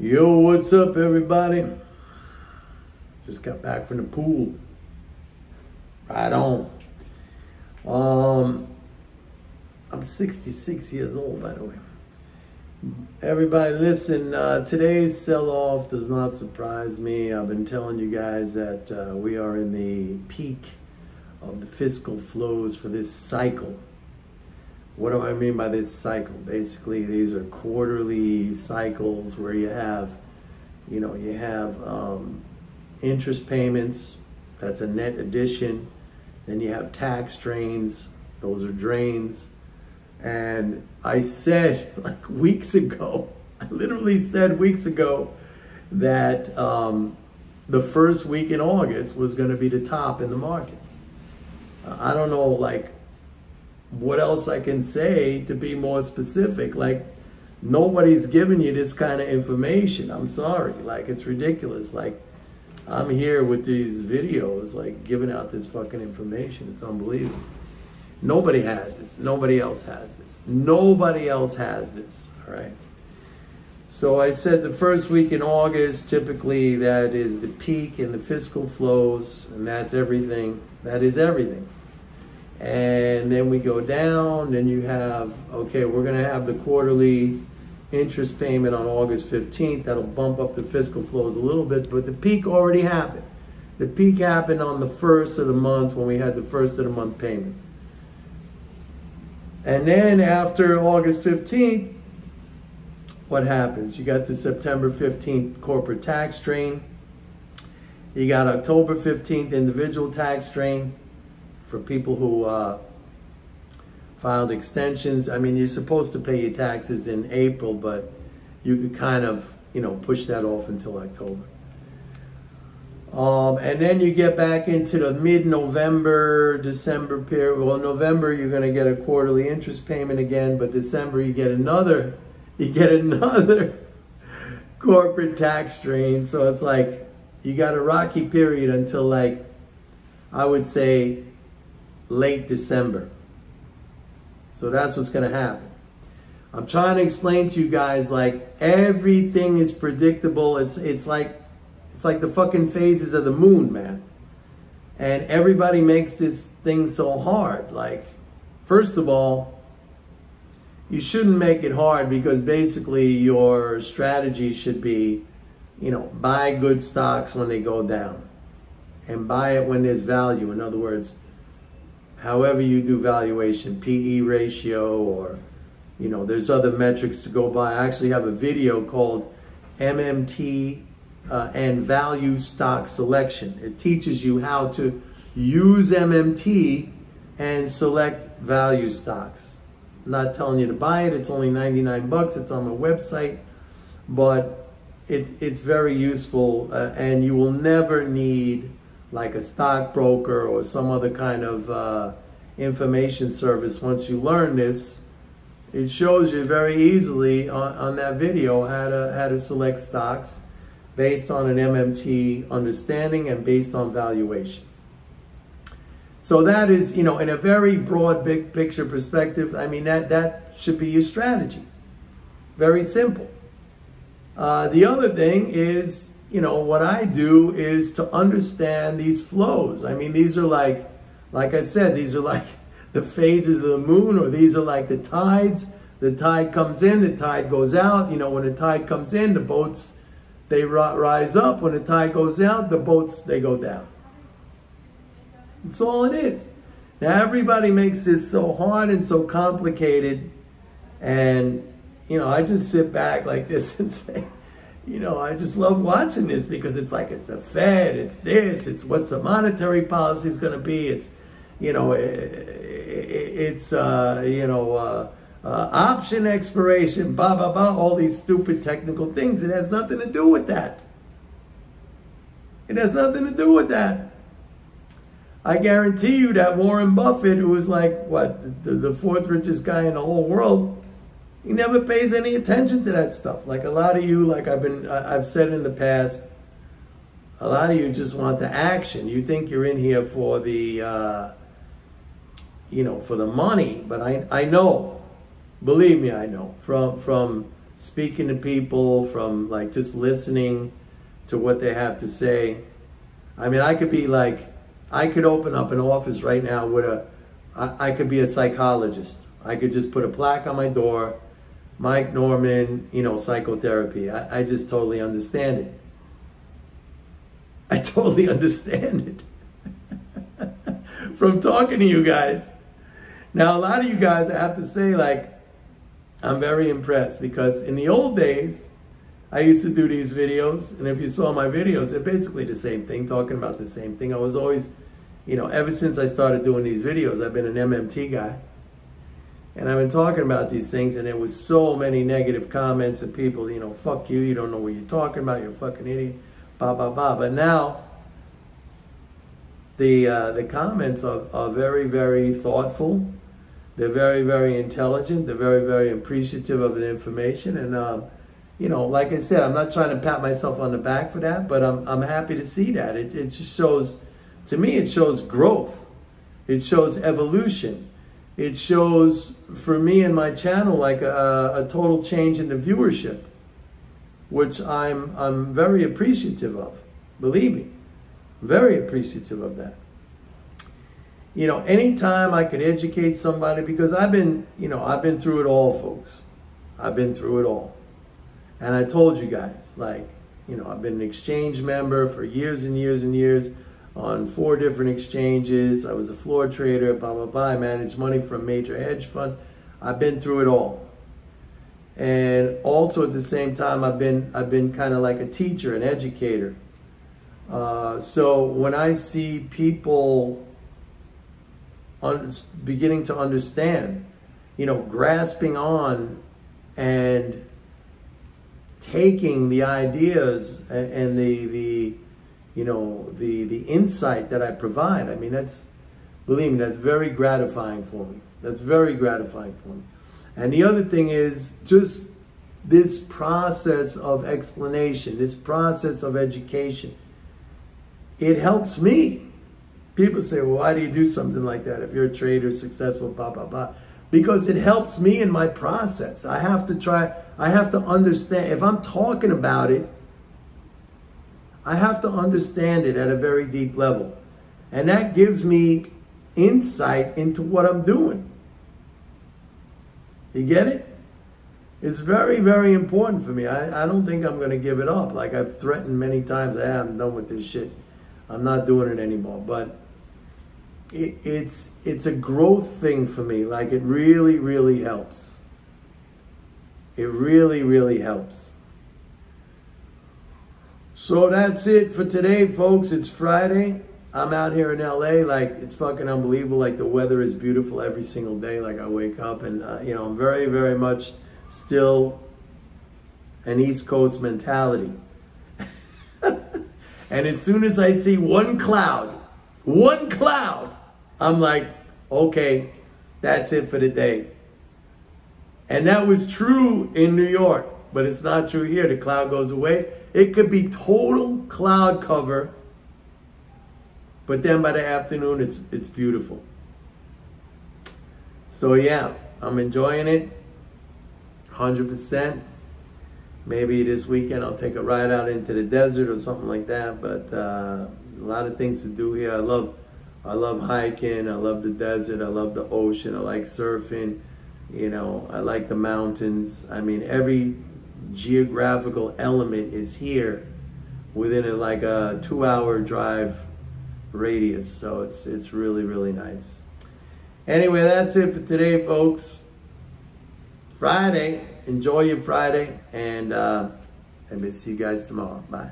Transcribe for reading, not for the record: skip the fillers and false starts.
Yo, what's up, everybody? Just got back from the pool. Right on. I'm 66 years old, by the way. Everybody, listen. Today's sell-off does not surprise me. I've been telling you guys that we are in the peak of the fiscal flows for this cycle. What do I mean by this cycle? Basically, these are quarterly cycles where you have, interest payments. That's a net addition. Then you have tax drains. Those are drains. And I said like weeks ago, I literally said weeks ago that the first week in August was going to be the top in the market. I don't know, what else I can say to be more specific. Like, nobody's giving you this kind of information. I'm sorry. Like, it's ridiculous. Like, I'm here with these videos, like, giving out this fucking information. It's unbelievable. Nobody has this. Nobody else has this. Nobody else has this, all right? So I said the first week in August, typically that is the peak in the fiscal flows, and that's everything. That is everything. And then we go down, then you have, okay, we're going to have the quarterly interest payment on August 15th. That'll bump up the fiscal flows a little bit, but the peak already happened. The peak happened on the first of the month when we had the first of the month payment. And then after August 15th, what happens? You got the September 15th corporate tax drain. You got October 15th individual tax drain. For people who filed extensions. I mean, you're supposed to pay your taxes in April, but you could kind of, push that off until October. And then you get back into the mid-November, December period. Well, November, you're going to get a quarterly interest payment again, but December, you get another corporate tax drain. So it's like, you got a rocky period until, like, I would say, late December. So that's what's going to happen. I'm trying to explain to you guys, like, everything is predictable. It's like the fucking phases of the moon, man. And everybody makes this thing so hard. Like, first of all, you shouldn't make it hard, because basically your strategy should be, buy good stocks when they go down and buy it when there's value. In other words, however you do valuation, PE ratio, or, there's other metrics to go by. I actually have a video called MMT and Value Stock Selection. It teaches you how to use MMT and select value stocks. I'm not telling you to buy it. It's only 99 bucks. It's on my website. But it's very useful, and you will never need like a stockbroker or some other kind of information service. Once you learn this, it shows you very easily on that video how to select stocks based on an MMT understanding and based on valuation. So that is, in a very broad, big picture perspective, I mean, that should be your strategy. Very simple. The other thing is, what I do is to understand these flows. I mean, these are like I said, these are like the phases of the moon, or these are like the tides. The tide comes in, the tide goes out. When the tide comes in, the boats, they rise up. When the tide goes out, the boats, they go down. That's all it is. Now, everybody makes this so hard and so complicated. And, I just sit back like this and say, I just love watching this, because it's like, it's the Fed, it's this, it's what's the monetary policy is going to be, it's, option expiration, blah, blah, blah, all these stupid technical things. It has nothing to do with that. It has nothing to do with that. I guarantee you that Warren Buffett, who is like, the fourth richest guy in the whole world, he never pays any attention to that stuff. Like a lot of you, like I've said in the past, a lot of you just want the action. You think you're in here for the, for the money. But I know, believe me, I know from speaking to people, from like just listening to what they have to say. I mean, I could open up an office right now with I could be a psychologist. I could just put a plaque on my door, Mike Norman, psychotherapy. I just totally understand it. I totally understand it from talking to you guys. Now, a lot of you guys, I have to say, like, I'm very impressed, because in the old days, I used to do these videos, and if you saw my videos, they're basically the same thing, talking about the same thing. I was always, ever since I started doing these videos, I've been an MMT guy. And I've been talking about these things, and there was so many negative comments and people, fuck you, you don't know what you're talking about, you're a fucking idiot, blah, blah, blah. But now, the comments are very, very thoughtful. They're very, very intelligent. They're very, very appreciative of the information. And, like I said, I'm not trying to pat myself on the back for that, but I'm happy to see that. It just shows, to me, it shows growth. It shows evolution. It shows, for me and my channel, like a total change in the viewership, which I'm very appreciative of. Believe me, very appreciative of that. Anytime I could educate somebody, because I've been through it all, folks. I've been through it all. And I told you guys, like, I've been an exchange member for years and years and years on 4 different exchanges. I was a floor trader, blah, blah, blah. I managed money for a major hedge fund. I've been through it all. And also at the same time, I've been kind of like a teacher, an educator. So when I see people beginning to understand, grasping on and taking the ideas and the insight that I provide, I mean, believe me, that's very gratifying for me. That's very gratifying for me. And the other thing is just this process of explanation, this process of education. It helps me. People say, well, why do you do something like that if you're a trader, successful, blah, blah, blah? Because it helps me in my process. I have to understand. If I'm talking about it, I have to understand it at a very deep level. And that gives me insight into what I'm doing. You get it? It's very, very important for me. I don't think I'm going to give it up. Like I've threatened many times, I'm done with this shit. I'm not doing it anymore. But it's a growth thing for me. Like it really, really helps. It really, really helps. So that's it for today, folks. It's Friday. I'm out here in LA. Like, it's fucking unbelievable. Like, the weather is beautiful every single day. Like, I wake up and, I'm very, very much still an East Coast mentality. And as soon as I see one cloud, I'm like, okay, that's it for the day. And that was true in New York, but it's not true here. The cloud goes away. It could be total cloud cover, but then by the afternoon, it's beautiful. So yeah, I'm enjoying it, 100%. Maybe this weekend I'll take a ride out into the desert or something like that. But a lot of things to do here. I love hiking. I love the desert. I love the ocean. I like surfing. I like the mountains. I mean, every geographical element is here within like a 2-hour drive radius. So it's really, really nice. Anyway, that's it for today, folks. Friday. Enjoy your Friday, and we'll see you guys tomorrow. Bye.